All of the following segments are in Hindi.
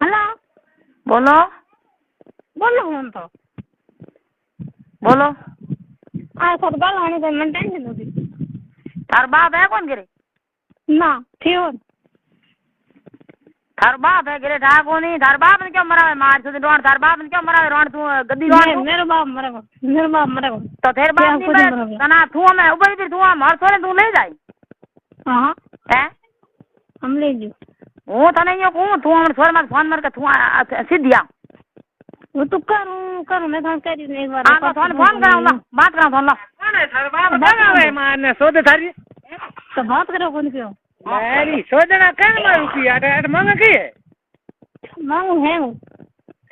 हेलो बोलो बोलो हम तो बोलो। आ सब गाल आने तो मन टेंशन होती थार बाप है कौन गिरे? ना थियो थार बाप है गिरे ठाको नहीं। थार बाप ने क्यों मरा है? मार से रोड थार बाप ने क्यों मरा है? रोड तू गद्दी रोड तू मेरे बाप मरेगा तो तेरे बाप नहीं मरे तना तू मैं ऊपर फिर तू मर सोने तू ले जाए। हां हैं हम ले जो वो तो नहीं को तू हमर सोर मत फोन मार के तू सीधिया वो तो करूं मैं कहां कह रही हूं एक बार हां तो फोन कराऊं ना बात कराऊं फोन ला कौन है थार बाप कहां है? मारने सोदे थारी तो बात करो कौन क्यों मेरी सोदना कन मारू की अट मांग की है मांगू है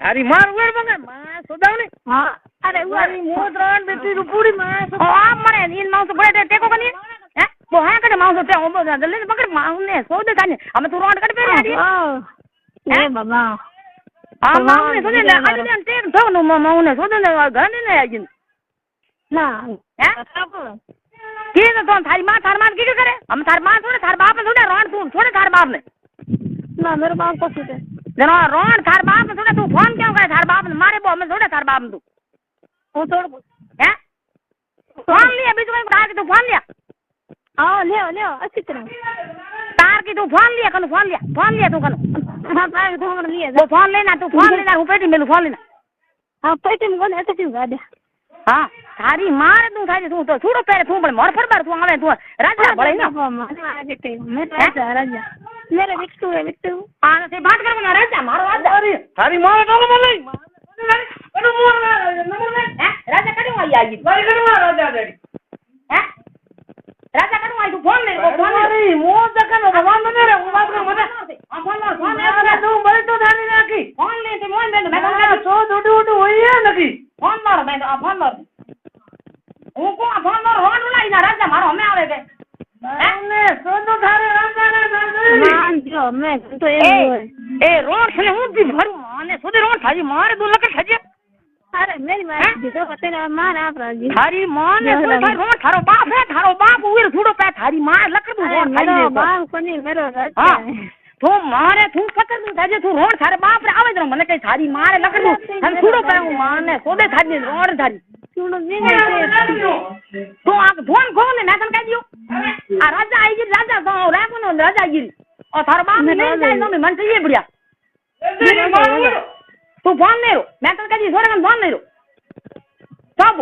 थारी मार उर मांगे मां सोदावनी। हां अरे वाली मोद रान बेटी रू पूरी मां ओ आप मरे इन मां से बड़े टेको कनी हैं वो है कटे मां से ओ जल्दी पकड़ मां ने सोदे थाने हम तू रोड कट पे आ ए बाबा हां मां ने सोदे आज ने टेक तो नो मां ने सोदे घर ने आई ना हैं की तो थारी मां थार मान की करे? हम थार मां थोड़े थार बाप थोड़े रोड तू थोड़े थार बाप ने ना मेरे बाप को सोते जना रोड थार बाप थोड़े तू फोन क्यों करे? थार बाप ने मारे बो हमें थोड़े थार बाप तू वो छोड़ हैं फोन लिया बीच में कहा कि तू फोन लिया हां ले अच्छी तरह तार की तू फोन लिया तू कनो हां तार तो हमने लिया वो फोन लेना तू फोन लेना पेटी में फोन लेना हां पेटी में कौन ऐसे क्यों गाड़े हां थारी मार तू थारी तू तो छूड़ो पैर तू बड़े मोर फर तू आवे तू राजा बड़े ना मैं राजा मेरे विक्टू है विक्टू हां से बात करो ना राजा मारो राजा अरे थारी मार तो बोले कड़ू मोर हैं राजा कड़ू आई कड़ू राजा डैडी हैं राजा कड़ू आई तू फोन ले वो फोन अरे मोर देखन भगवान ने रे वो बात कर मत फोन ले तू बड़े तो थारी राखी फोन ले ते मोन दे मैं तो सो उडू होई है लगी फोन मार मैं तो फोन मार वो को फोन मार रोड उलाई ना राजा मारो हमें आवे के ने सो तो थारे राजा ने मान जो मैं तो ए रोड से हूं भी भरू माने सो दे रोड थारी मार दो लके खजे अरे मेरी मां तो पते ना मार आप राजी थारी मां ने तो थारी रोड थारो बाप उर छुड़ो पे थारी मां लक दू रोड थारी मेरा बाप कोनी मेरा राजा तू मारे तू पकड़ तू थाजे तू रोड थारे बाप रे आवे मने कई थारी मारे लक दू हम छुड़ो पे माने सो दे थारी रोड थारी सुनो नहीं तू आ फोन खोल ना कन कह दियो आ राजा आई जी राजा गांव रे कोन राजा आई जी और थारो बाप ने नहीं जाए तो मन चाहिए बढ़िया तू फोन ले रो मैं तो कह दी सोरे कन फोन ले रो सब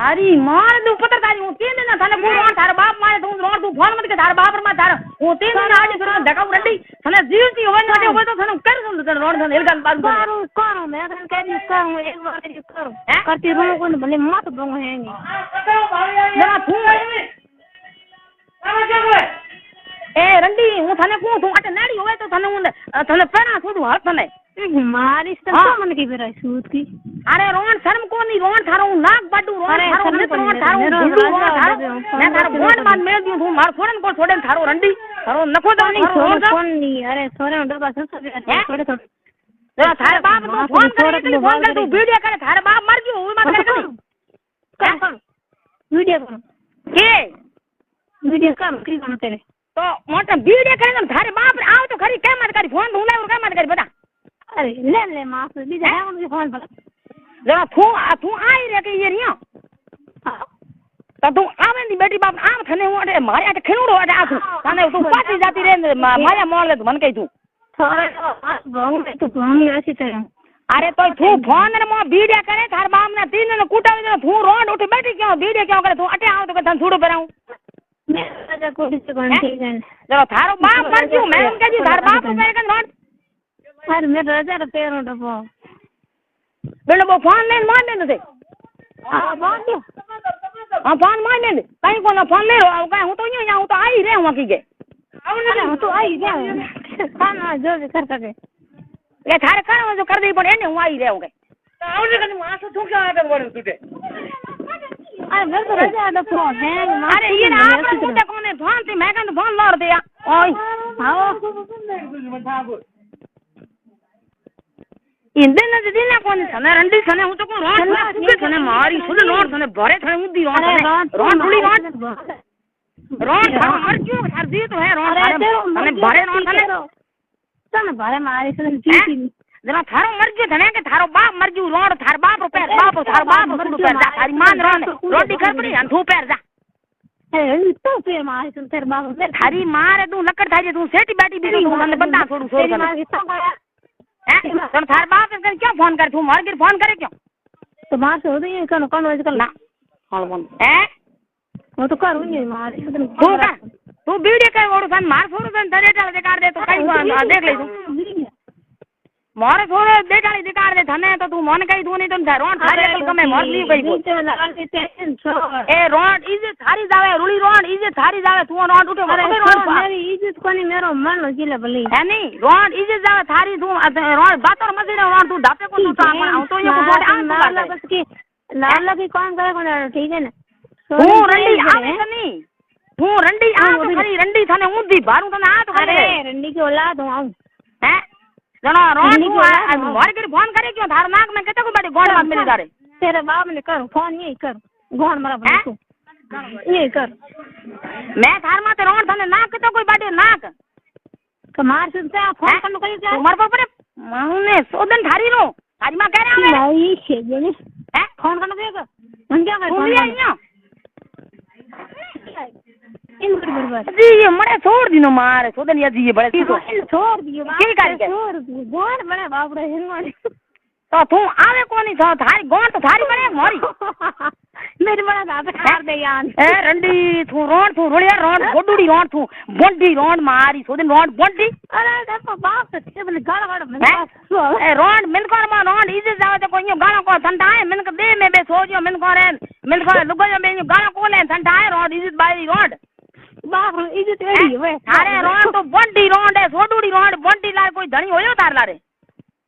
अरे मार दू पता तारी वो तीन दिन थाने पूरा थारे बाप मारे तू रोड तू फोन मत के थारे बाप मा थारे वो तीन दिन आज फिर धक्का रड्डी थाने जीवती होवे ना होवे तो थाने कर सुन रोड थाने एलगन बात करो मैं कन कह दी करूं एक बार करो करती रो कोन भले मत दूंगा हैंगी ना तू आवे क्या करे ए रंडी वो थाने को तू अटे नाड़ी होवे तो थाने पेरा छोड़ू हाथ थाने मारी तो मन की बेरा सूत की अरे रोन शर्म को नहीं रोन थारो नाक बाडू रोन थारो नित रोन थारो मैं थारो फोन मान मेल दियो तू मार फोन को छोड़े थारो रंडी थारो नखो तो नहीं फोन नहीं अरे सोरे डबा सब छोड़े छोड़े जरा थारे बाप तो फोन कर तू वीडियो करे थारे बाप मर गयो वो मत कर वीडियो करो के वीडियो काम की काम तेरे तो मोटा वीडियो करे थारे बाप आओ तो खरी क्या मत करी फोन ढूंढे और क्या मत करी बता अरे ले माफ बीजा है उनके फोन पर जरा तू आई रे के ये रिया तो तू आवे नी बेटी बाप आम थने ओडे मारे अटे खणुडो अटे आसु तने तू पाटी जाती रे माया मोल ले मन कई तू थोड़े भंग तो भंग ऐसी तरह अरे तो तू फोन रे मो वीडियो करे थार बाप ने तीन ने कुटावी दे तू रोड उठ बैठी क्यों वीडियो क्यों करे तू अटे आओ तो तन छुड़ो पेराऊ मैं राजा कोडी से कोन ठीक है जरा थारो बाप मर क्यों मैं कह दी थार बाप करे कन रोड अरे मेरा राजा रे पैर उठो बेलो वो फोन ले मार दे दे हां बात दो हां फोन मार दे कहीं को ना फोन ले रो कहीं हूं तो यूं या हूं तो आई रे हूं की के अरे हूं तो आई गया खाना जो भी कर सके ये थारे कर जो कर दे पण एने हूं आई रे हूं के आवने कने मास तू क्या आटे बोल तुटे अरे मैं तो राजा दा फोन है अरे ये आप मुझे कोने फोन से मैं कन फोन लड़ दिया ओए हां इंदे न दिना कोन सने रंडी सने हूं तो को रोड सने मारी सुन रोड सने भरे थने उदी रोड थुड़ी रोड मर क्यों हर दी तो है रोड सने भरे रोड सने तने भारे मारे से जीती जना थारो मर गयो धने के थारो बाप मर गयो रोड थार बाप रुपया बाप थार बाप मर गयो जा थारी मान रोटी खा पड़ी अंधू पैर जा ए तो पे मारे से तेरे बाप मेरे थारी मारे तू लकड़ थारी तू सेटी बैठी भी तू मन बंदा छोड़ू छोड़ कर हैं तन थार बाप के क्यों फोन कर तू मार के फोन करे क्यों तो मार से होते ये कौन आजकल ना हां बोल हैं वो तो करूं नहीं मारे से तू वीडियो कर ओड़ सन मार छोड़ सन धरे डाल दे काट दे तो कहीं देख ले तू मारे थोड़े देखाड़ी दिकार दे थने तो तू मन कई तू नहीं तो रोड थारे कल कमे मरली गई ए रोड इजे थारी जावे रुली रोड इजे थारी जावे तू रोड उठे मेरी इज्जत कोनी मेरो मन लगिले भले है नहीं रोड इजे जावे थारी तू रोड बातर मसीने रोड तू ढापे को तो आ तो ये को छोड़े आ लाल बस की लाल लगी कौन करे कोन ठीक है ना तू रंडी आवे नहीं तू रंडी आ तो खरी रंडी थने ऊंधी बारू तने आ तो अरे रंडी की औलाद हूं आऊं हैं जना रोड मोर के फोन करे क्यों थार नाक में कते को बड़ी गोड़ मत मिली तारे तेरे बाप ने कर फोन यही कर गोड़ मरा बन तू यही कर मैं थार माते रोड थने नाक कते कोई बड़ी नाक कमार से फोन करनो कई क्या उमर पर पड़े माने सोदन थारी नो थारी मां कह रहा है भाई छे जे ने हैं फोन करनो के मन क्या कर फोन लिया इन बराबर जी ये मरे छोड़ दिनो मारे सोदन या जी ये बड़े तो छोड़ दियो की कर के छोड़ दियो गोड़ बड़े बाप रे हिनवाड़ी तो तू आवे कोनी छ थारी गोड़ तो थारी बड़े मोरी मेरे बड़ा दांत खार दे यार ए रंडी तू रोड़िया रोड गोडूड़ी रोड तू बोंडी रोड मारी सोदन रोड बोंडी अरे देखो बाप से बले गाड़ गाड़ में ए रोड मिल कर मा रोड इजे जावे तो कोई गाना को ठंडाए मिल के दे में बे सोजो मिल को लुगो में गाना को ले ठंडाए रोड इजे बाई रोड बाप इज्जत एड़ी वे थारे रोड तो बोंडी रोड है सोडूड़ी रोड बोंडी लार कोई धनी होयो थार लारे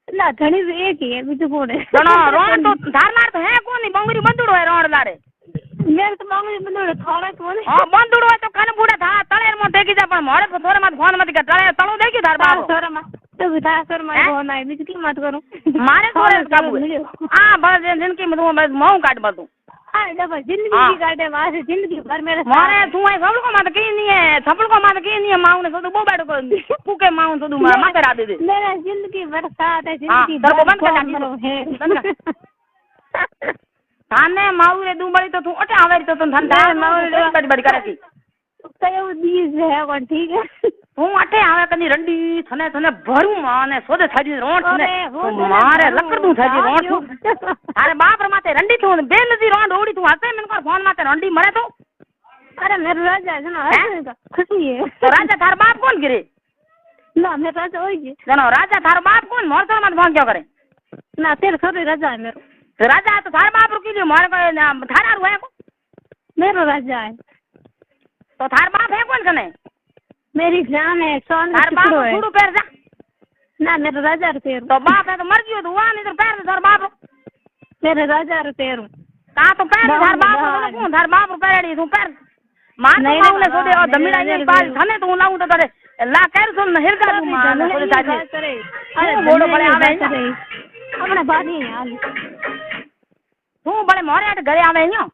ना धनी एक ही है बिजू कोड़े नो रोड तो थार लार तो है कोनी बंगरी बंदुड़ो है रोड लारे मेरे तो बंगरी बंदुड़ो थोड़ा कोनी हां बंदुड़ो है तो कन बूढ़ा था तळे मो देखी जा पण मोरे थोरे मत फोन मत कर तळे तळो देखी थार बाप थोरे मत तो विदा सर मैं फोन आई बिजू की मत करूं मारे थोरे काबू हां बस जिंदगी में तू मऊ काट बतू हां डबल जिंदगी की काटे वासे जिंदगी भर मेरे मारे तू है सब को मत की नहीं है थपड़ को मत की नहीं है माऊ ने तो बो बैठ को पुके माऊ तो मत करा दे मेरा जिंदगी भर साथ है जिंदगी भर बंद कर थाने माऊ रे दूबड़ी तो तू अटे आवे तो धंधा माऊ बड़ी बड़ी करे की कयो दीज है कोन ठीक है तू अटे आवे कनी रंडी थने थने भरू माने सोदे थाजी रोड थने मारे लकड़ दू थाजी रोड तू अरे बाप रे माते रंडी तू बेल दी रोड ओड़ी तू हसे मन कर फोन माते रंडी मरे तो अरे मेरे राजा है ना खुशी है तो राजा थार बाप कौन गिरे ना मेरे राजा होई जी जानो राजा थार बाप कौन मोर तो मत फोन क्यों करे ना तेरे छोरे राजा है मेरो तो राजा तो थार बाप रुकी जो मोर को थारा रुए को मेरो राजा है तो थार बाप है कौन कने मेरी जान है सोन थार बाप छुड़ू पैर जा ना मेरे राजा रे पैर तो बाप है तो मर गयो तो वहां नहीं तो पैर थार बाप मेरे राजा रे पैर का तो पैर थार बाप को थार बाप पैर तू पैर मान माऊ ने सोदे और दमीड़ा ये बाल थने तू लाऊ तो करे ला कर सुन हिरका तू मान सोदे ताजी अरे बोलो बड़े आवे अपने बानी यार तू बड़े मोरे आटे घरे आवे न्यो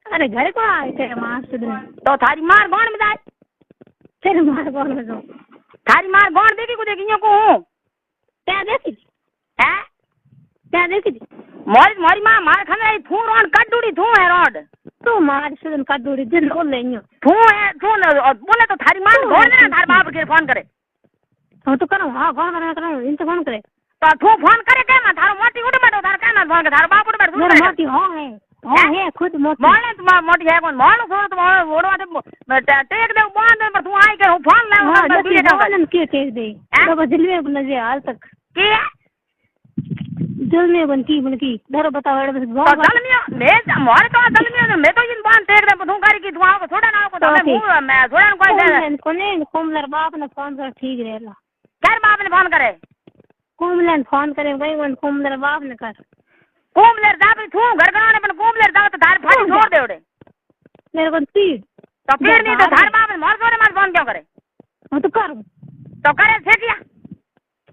अरे घरे को आए तेरे मां से तो थारी मार गौण में जाए तेरे मार गौण में जाओ थारी मार गौण देखी को देखी न्यो को क्या देखी है क्या देखी मोरी मां मार खने थू रोड कड्डूड़ी थू है रोड तू मार से कड्डूड़ी दिन को ले न्यो थू है थू बोले तो थारी मार गौण ना थार बाप के फोन करे तो करो हां फोन करो इन तो फोन करे तो तू फोन करे के मा थारो मोटी उठ बैठो थार के ना फोन के थार बाप उठ बैठ मेरी मोटी हां है खुद मोटी मोले तो मोटी है कौन मोलो छोड़ तो ओड़वा दे टेक दे बांध पर तू आई के फोन ले बोलन के टेक दे तो दिल में बन जे हाल तक के दिल में बनकी धरो बताओ तो दल में मैं मोरे तो दल में मैं तो इन बांध टेक दे तू गाड़ी की तू आओ छोड़ा ना को तो मैं छोड़ा कोई दे कोने कोमलर बाप ने फोन कर ठीक रहेला कर बाप ने फोन करे कोमलन फोन करे भाई वन कोमलर बाप ने कर कोमलर दाबी थू घर बनाने पर कोमलर दाव तो धार फाड़ी छोड़ दे ओड़े मेरे को तीर तो फिर नहीं तो धार बाप मोर सोरे मार फोन क्यों करे हां तो कर तो करे सेकिया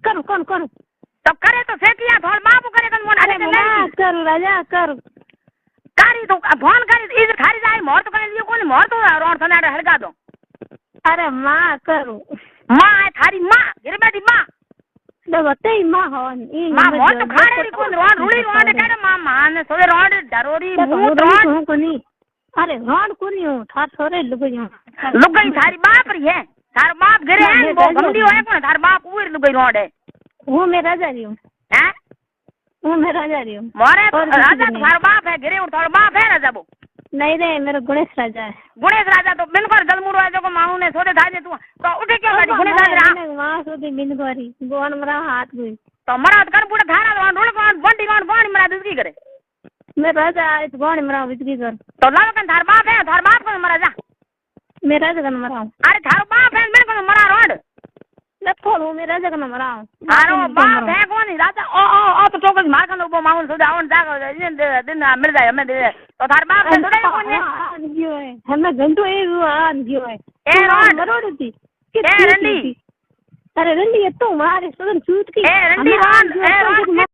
करो कौन तो करे तो सेकिया थोड़ बाप करे कन मोन अरे ना कर राजा कर कारी तो फोन करी इज थारी जाए मोर तो करे लियो कोनी मोर तो रोड सनाडे हड़गा दो अरे मां करो मां है थारी मां गिर बेटी मां तो बताई मां हवन ई मां मोट खाने री कोन रोड रुली रोड काडे मां ने सोरे रोड डरोरी मुंह रोड कोनी अरे रोड कोनी हो थार सोरे लुगाई थारी बाप री है थार बाप घरे है वो गंदी होए कोन थार बाप उर लुगाई रोड है वो मेरा जा रही हूं हैं वो मेरा जा रही हूं मोरे राजा थार बाप है घरे और थार बाप है राजा वो नहीं रे मेरा गणेश राजा है गणेश राजा तो बिल्कुल जलमुड़ राजा को माहू ने सोरे थाजे तू तो उठे क्यों गाड़ी गणेश राजा वहां सोदी बिनगोरी गोन मरा हाथ गई तो मराद कर पूरा थारा रोड कोन बंडी कोन पानी मरा दुसरी करे मैं राजा आए तो गोन मरा बिजली कर तो लाव कन थार बाप है थार बाप को मरा जा मेरा जगन मरा अरे थार बाप है मेरे को मरा रोड ले फोड़ू मेरा जगन मरा थारो बाप है कौन राजा ओ तो टोकस मार कन वो माहू सोदा आवन जागो दिन मिल जाए हमें दे तो थार बाप है थोड़ा कौन है गयो है हमें घंटो ए आन गयो है ए रोड मरोड़ी ए रंडी अरे रंडी तो मारे सदन चूत की ए रंडी रोड